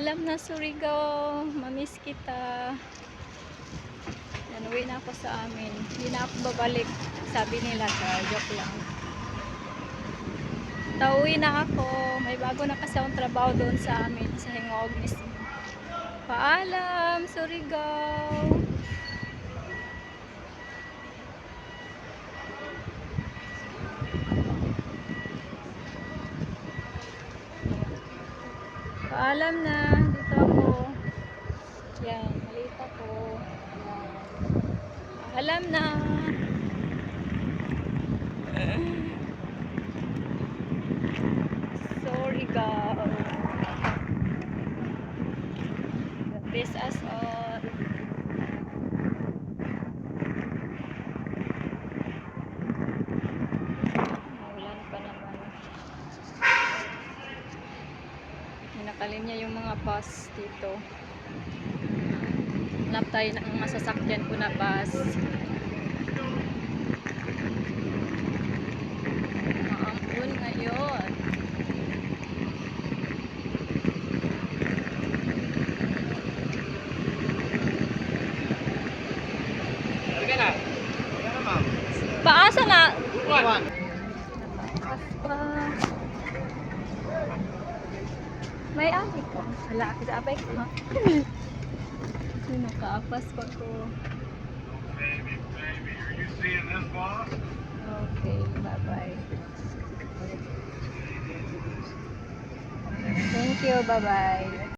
Paalam na Surigao, mamiss kita. Yan, uwi na ako sa amin. Hindi na ako babalik. Sabi nila, joke lang. Tauwi na ako. May bago na kasi akong trabaho doon sa amin, sa Hingog mismo. Paalam, Surigao. Paalam na. Dito ako. Yan, maliit ako. Paalam na. Surigao. God bless us all. Maulan pa naman. Nakalinya yung mga bus dito. Hanap tayo ng masasakyan ko na bus. Maambun ngayon. Paasa na? May abay ko. Wala ako sa abay ko. Nakaapas pa ko. Okay, bye-bye. Thank you, bye-bye.